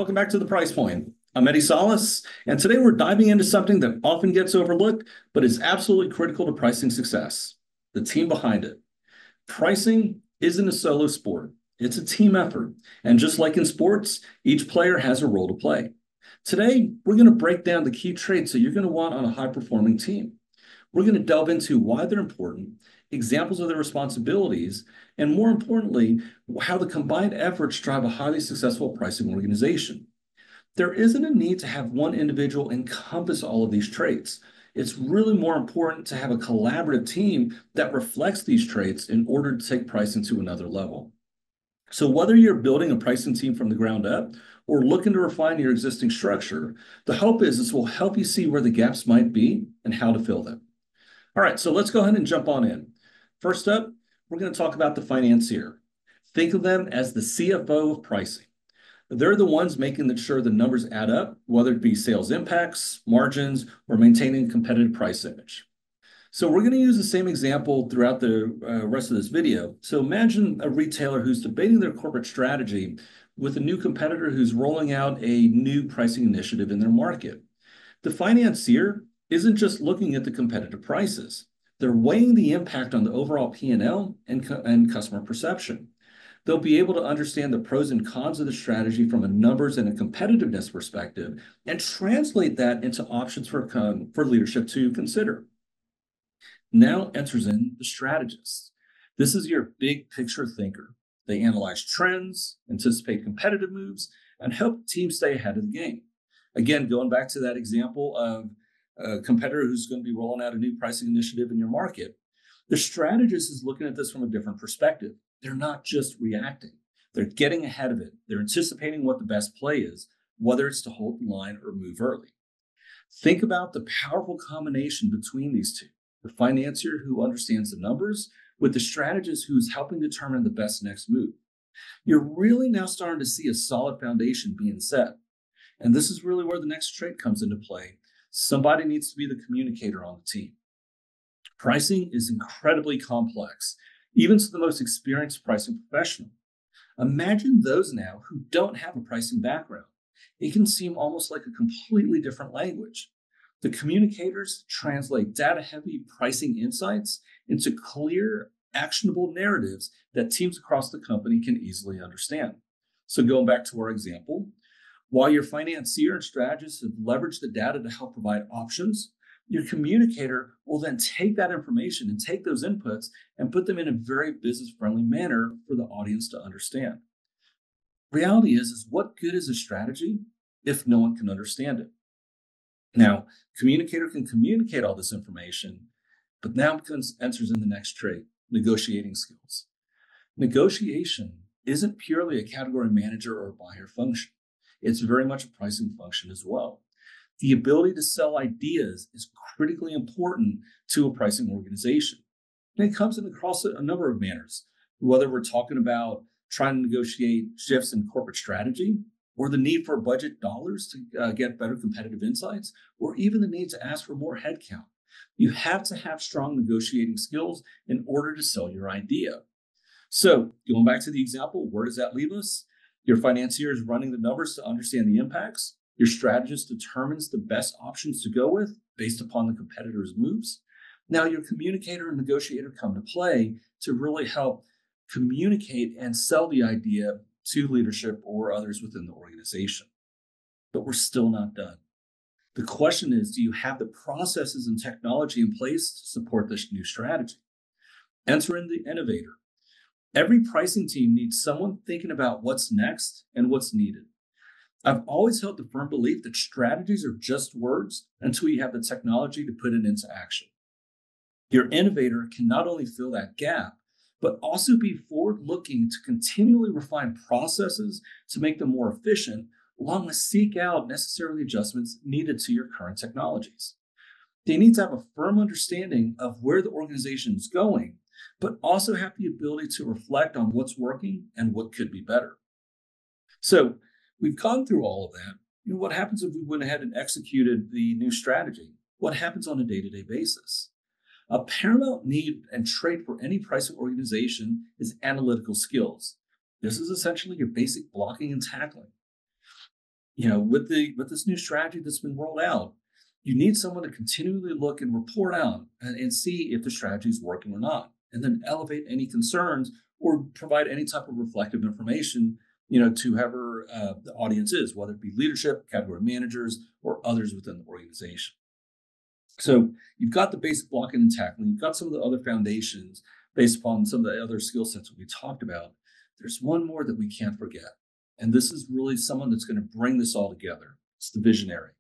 Welcome back to The Price Point. I'm Eddy Salas, and today we're diving into something that often gets overlooked, but is absolutely critical to pricing success: the team behind it. Pricing isn't a solo sport, it's a team effort. And just like in sports, each player has a role to play. Today, we're going to break down the key traits that you're going to want on a high performing team. We're going to delve into why they're important, examples of their responsibilities, and more importantly, how the combined efforts drive a highly successful pricing organization. There isn't a need to have one individual encompass all of these traits. It's really more important to have a collaborative team that reflects these traits in order to take pricing to another level. So whether you're building a pricing team from the ground up or looking to refine your existing structure, the hope is this will help you see where the gaps might be and how to fill them. All right, so let's go ahead and jump on in. First up, we're going to talk about the financier. Think of them as the CFO of pricing. They're the ones making sure the numbers add up, whether it be sales impacts, margins, or maintaining a competitive price image. So we're going to use the same example throughout the rest of this video. So imagine a retailer who's debating their corporate strategy with a new competitor who's rolling out a new pricing initiative in their market. The financier isn't just looking at the competitive prices. They're weighing the impact on the overall P&L and customer perception. They'll be able to understand the pros and cons of the strategy from a numbers and a competitiveness perspective and translate that into options for leadership to consider. Now enters in the strategist. This is your big picture thinker. They analyze trends, anticipate competitive moves, and help teams stay ahead of the game. Again, going back to that example of a competitor who's going to be rolling out a new pricing initiative in your market, the strategist is looking at this from a different perspective. They're not just reacting. They're getting ahead of it. They're anticipating what the best play is, whether it's to hold the line or move early. Think about the powerful combination between these two: the financier who understands the numbers with the strategist who's helping determine the best next move. You're really now starting to see a solid foundation being set. And this is really where the next trait comes into play. Somebody needs to be the communicator on the team. Pricing is incredibly complex, even to the most experienced pricing professional. Imagine those now who don't have a pricing background. It can seem almost like a completely different language. The communicators translate data-heavy pricing insights into clear, actionable narratives that teams across the company can easily understand. So going back to our example, while your financier and strategist have leveraged the data to help provide options, your communicator will then take that information and take those inputs and put them in a very business-friendly manner for the audience to understand. Reality is what good is a strategy if no one can understand it? Now, communicator can communicate all this information, but now enters in the next trait: negotiating skills. Negotiation isn't purely a category manager or a buyer function. It's very much a pricing function as well. The ability to sell ideas is critically important to a pricing organization. And it comes in across a number of manners, whether we're talking about trying to negotiate shifts in corporate strategy, or the need for budget dollars to get better competitive insights, or even the need to ask for more headcount. You have to have strong negotiating skills in order to sell your idea. So going back to the example, where does that leave us? Your financier is running the numbers to understand the impacts. Your strategist determines the best options to go with based upon the competitor's moves. Now your communicator and negotiator come to play to really help communicate and sell the idea to leadership or others within the organization. But we're still not done. The question is, do you have the processes and technology in place to support this new strategy? Enter in the innovator. Every pricing team needs someone thinking about what's next and what's needed. I've always held the firm belief that strategies are just words until you have the technology to put it into action. Your innovator can not only fill that gap, but also be forward-looking to continually refine processes to make them more efficient, along with seek out necessary adjustments needed to your current technologies. They need to have a firm understanding of where the organization is going, but also have the ability to reflect on what's working and what could be better. So we've gone through all of that. What happens if we went ahead and executed the new strategy? What happens on a day-to-day basis? A paramount need and trait for any pricing organization is analytical skills. This is essentially your basic blocking and tackling. With this new strategy that's been rolled out, you need someone to continually look and report out and see if the strategy is working or not, and then elevate any concerns or provide any type of reflective information, to whoever the audience is, whether it be leadership, category managers, or others within the organization. So you've got the basic blocking and tackling. You've got some of the other foundations based upon some of the other skill sets that we talked about. There's one more that we can't forget. And this is really someone that's going to bring this all together. It's the visionary.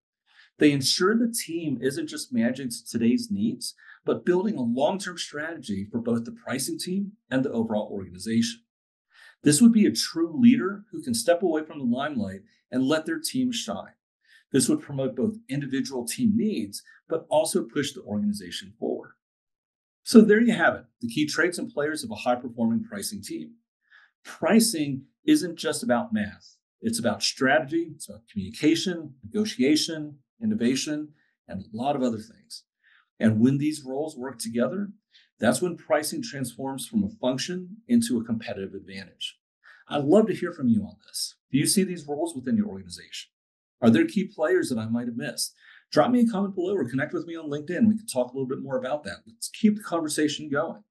They ensure the team isn't just managing today's needs, but building a long-term strategy for both the pricing team and the overall organization. This would be a true leader who can step away from the limelight and let their team shine. This would promote both individual team needs, but also push the organization forward. So there you have it, the key traits and players of a high-performing pricing team. Pricing isn't just about math. It's about strategy, it's about communication, negotiation, innovation, and a lot of other things. And when these roles work together, that's when pricing transforms from a function into a competitive advantage. I'd love to hear from you on this. Do you see these roles within your organization? Are there key players that I might have missed? Drop me a comment below or connect with me on LinkedIn. We can talk a little bit more about that. Let's keep the conversation going.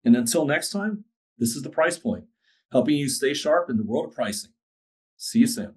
And until next time, this is The Price Point, helping you stay sharp in the world of pricing. See you soon.